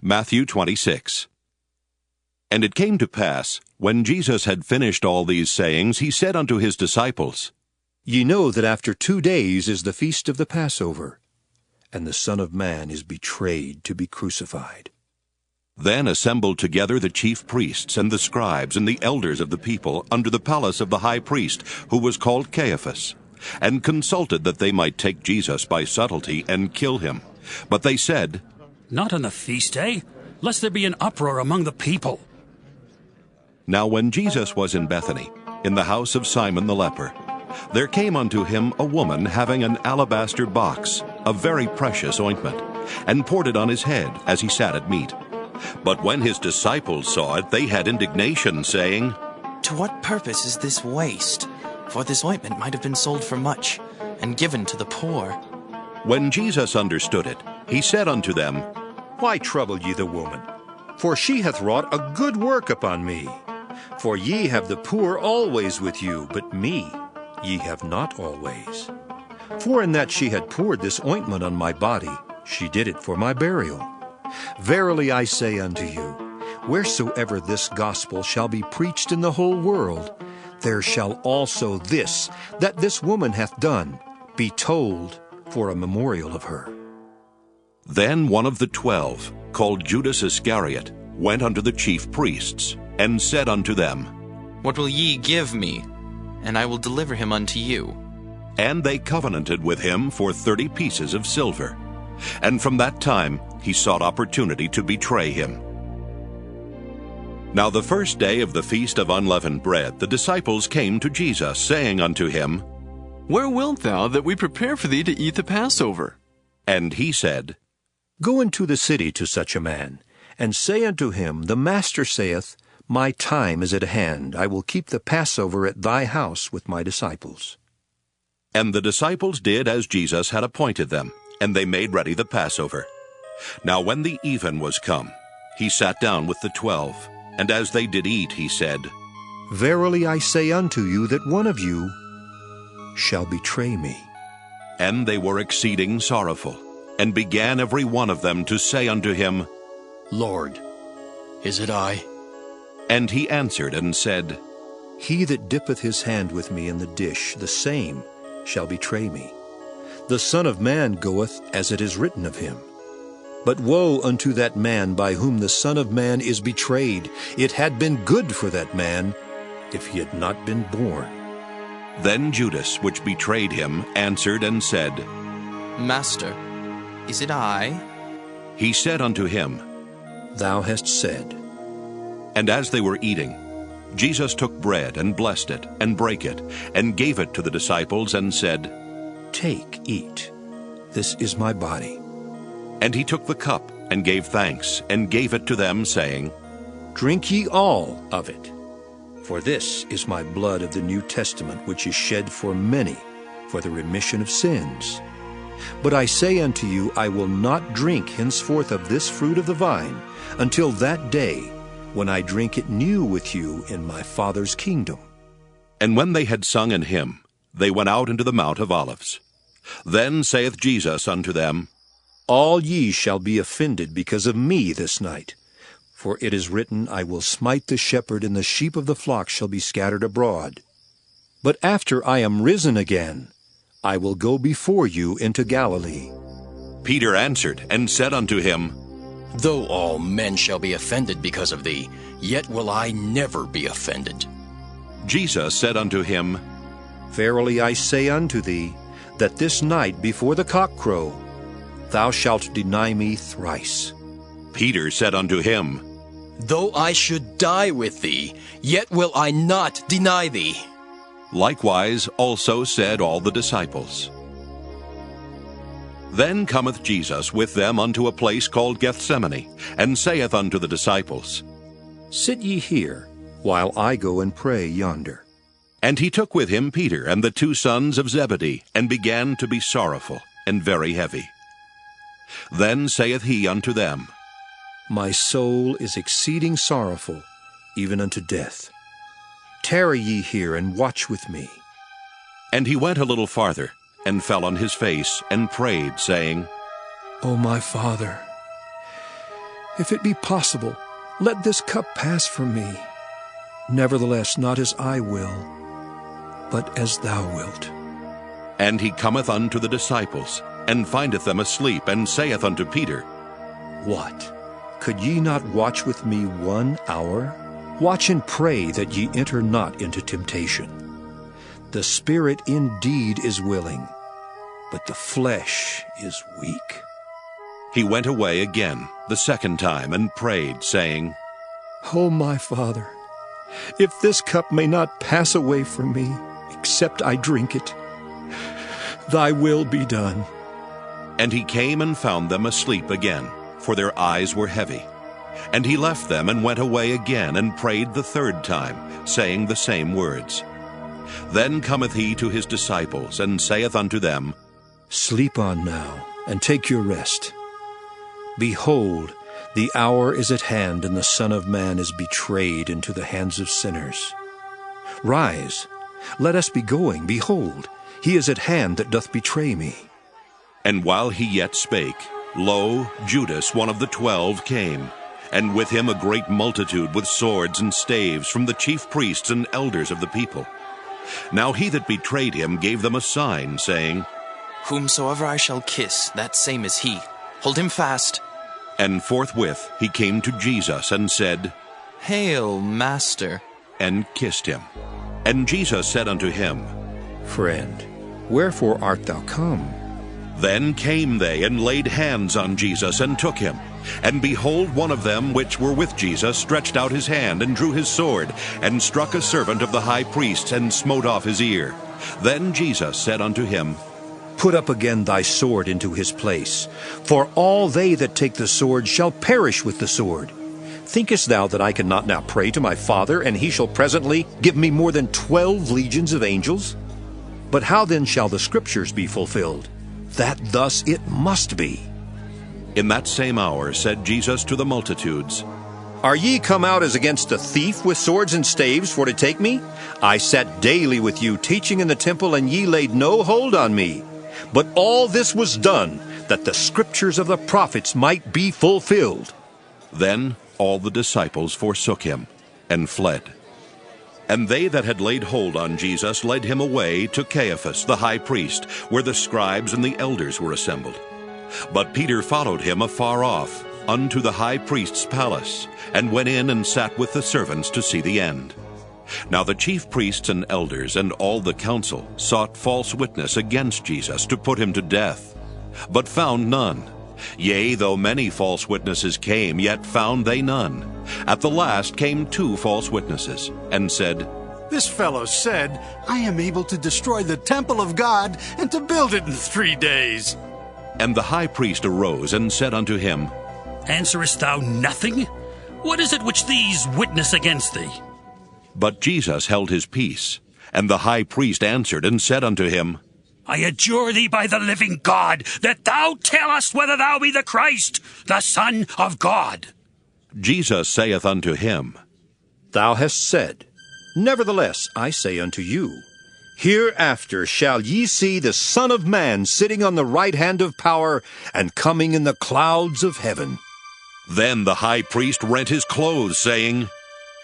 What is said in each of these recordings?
Matthew 26. And it came to pass, when Jesus had finished all these sayings, he said unto his disciples, Ye know that after 2 days is the feast of the Passover, and the Son of Man is betrayed to be crucified. Then assembled together the chief priests and the scribes and the elders of the people under the palace of the high priest, who was called Caiaphas, and consulted that they might take Jesus by subtlety and kill him. But they said, Not on the feast day, lest there be an uproar among the people. Now when Jesus was in Bethany, in the house of Simon the leper, there came unto him a woman having an alabaster box of very precious ointment, and poured it on his head as he sat at meat. But when his disciples saw it, they had indignation, saying, To what purpose is this waste? For this ointment might have been sold for much, and given to the poor. When Jesus understood it, he said unto them, Why trouble ye the woman? For she hath wrought a good work upon me. For ye have the poor always with you, but me ye have not always. For in that she had poured this ointment on my body, she did it for my burial. Verily I say unto you, wheresoever this gospel shall be preached in the whole world, there shall also this, that this woman hath done, be told for a memorial of her. Then one of the 12, called Judas Iscariot, went unto the chief priests, and said unto them, What will ye give me? And I will deliver him unto you. And they covenanted with him for 30 pieces of silver. And from that time he sought opportunity to betray him. Now the first day of the feast of unleavened bread, the disciples came to Jesus, saying unto him, Where wilt thou that we prepare for thee to eat the Passover? And he said, Go into the city to such a man, and say unto him, The Master saith, My time is at hand. I will keep the Passover at thy house with my disciples. And the disciples did as Jesus had appointed them, and they made ready the Passover. Now when the even was come, he sat down with the 12, and as they did eat, he said, Verily I say unto you that one of you shall betray me. And they were exceeding sorrowful, and began every one of them to say unto him, Lord, is it I? And he answered and said, He that dippeth his hand with me in the dish, the same shall betray me. The Son of Man goeth as it is written of him. But woe unto that man by whom the Son of Man is betrayed! It had been good for that man if he had not been born. Then Judas, which betrayed him, answered and said, Master, is it I? He said unto him, Thou hast said. And as they were eating, Jesus took bread and blessed it, and brake it, and gave it to the disciples, and said, Take, eat. This is my body. And he took the cup, and gave thanks, and gave it to them, saying, Drink ye all of it. For this is my blood of the New Testament, which is shed for many for the remission of sins. But I say unto you, I will not drink henceforth of this fruit of the vine, until that day when I drink it new with you in my Father's kingdom. And when they had sung an hymn, they went out into the Mount of Olives. Then saith Jesus unto them, All ye shall be offended because of me this night. For it is written, I will smite the shepherd, and the sheep of the flock shall be scattered abroad. But after I am risen again, I will go before you into Galilee. Peter answered and said unto him, Though all men shall be offended because of thee, yet will I never be offended. Jesus said unto him, Verily I say unto thee, that this night before the cock crow, thou shalt deny me thrice. Peter said unto him, Though I should die with thee, yet will I not deny thee. Likewise also said all the disciples. Then cometh Jesus with them unto a place called Gethsemane, and saith unto the disciples, Sit ye here, while I go and pray yonder. And he took with him Peter and the 2 sons of Zebedee, and began to be sorrowful and very heavy. Then saith he unto them, My soul is exceeding sorrowful, even unto death. Tarry ye here, and watch with me. And he went a little farther, and fell on his face, and prayed, saying, O my Father, If it be possible, let this cup pass from me. Nevertheless, not as I will, but as thou wilt. And he cometh unto the disciples, and findeth them asleep, and saith unto Peter, What? Could ye not watch with me 1 hour? Watch and pray that ye enter not into temptation. The spirit indeed is willing, but the flesh is weak. He went away again the second time, and prayed, saying, O my Father, if this cup may not pass away from me, except I drink it, thy will be done. And he came and found them asleep again, for their eyes were heavy. And he left them and went away again, and prayed the third time, saying the same words. Then cometh he to his disciples, and saith unto them, Sleep on now, and take your rest. Behold, the hour is at hand, and the Son of Man is betrayed into the hands of sinners. Rise, let us be going. Behold, he is at hand that doth betray me. And while he yet spake, lo, Judas, one of the 12, came, and with him a great multitude with swords and staves from the chief priests and elders of the people. Now he that betrayed him gave them a sign, saying, Whomsoever I shall kiss, that same is he. Hold him fast. And forthwith he came to Jesus, and said, Hail, Master. And kissed him. And Jesus said unto him, Friend, wherefore art thou come? Then came they, and laid hands on Jesus, and took him. And behold, one of them which were with Jesus stretched out his hand, and drew his sword, and struck a servant of the high priest, and smote off his ear. Then Jesus said unto him, Put up again thy sword into his place, for all they that take the sword shall perish with the sword. Thinkest thou that I cannot now pray to my Father, and he shall presently give me more than 12 legions of angels? But how then shall the Scriptures be fulfilled, that thus it must be? In that same hour said Jesus to the multitudes, Are ye come out as against a thief with swords and staves for to take me? I sat daily with you teaching in the temple, and ye laid no hold on me. But all this was done, that the Scriptures of the prophets might be fulfilled. Then all the disciples forsook him, and fled. And they that had laid hold on Jesus led him away to Caiaphas the high priest, where the scribes and the elders were assembled. But Peter followed him afar off, unto the high priest's palace, and went in and sat with the servants to see the end. Now the chief priests and elders and all the council sought false witness against Jesus to put him to death, but found none. Yea, though many false witnesses came, yet found they none. At the last came 2 false witnesses, and said, This fellow said, I am able to destroy the temple of God and to build it in 3 days. And the high priest arose and said unto him, Answerest thou nothing? What is it which these witness against thee? But Jesus held his peace. And the high priest answered and said unto him, I adjure thee by the living God, that thou tell us whether thou be the Christ, the Son of God. Jesus saith unto him, Thou hast said, Nevertheless I say unto you, Hereafter shall ye see the Son of Man sitting on the right hand of power, and coming in the clouds of heaven. Then the high priest rent his clothes, saying,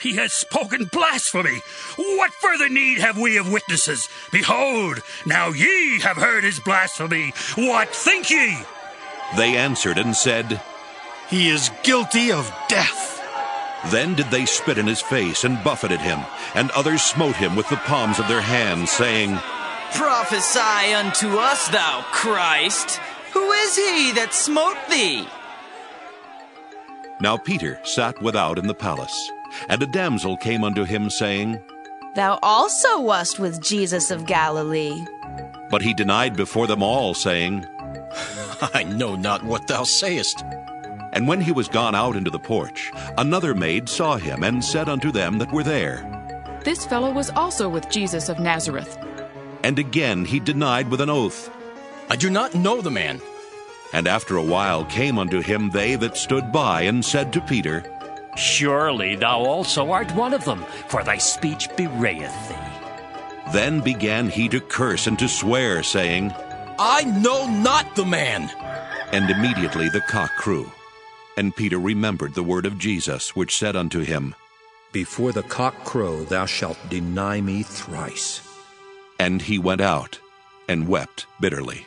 He has spoken blasphemy. What further need have we of witnesses? Behold, now ye have heard his blasphemy. What think ye? They answered and said, He is guilty of death. Then did they spit in his face and buffeted him, and others smote him with the palms of their hands, saying, Prophesy unto us, thou Christ. Who is he that smote thee? Now Peter sat without in the palace. And a damsel came unto him, saying, Thou also wast with Jesus of Galilee. But he denied before them all, saying, I know not what thou sayest. And when he was gone out into the porch, another maid saw him, and said unto them that were there, This fellow was also with Jesus of Nazareth. And again he denied with an oath, I do not know the man. And after a while came unto him they that stood by, and said to Peter, Surely thou also art one of them, for thy speech bewrayeth thee. Then began he to curse and to swear, saying, I know not the man. And immediately the cock crew. And Peter remembered the word of Jesus, which said unto him, Before the cock crow, thou shalt deny me thrice. And he went out and wept bitterly.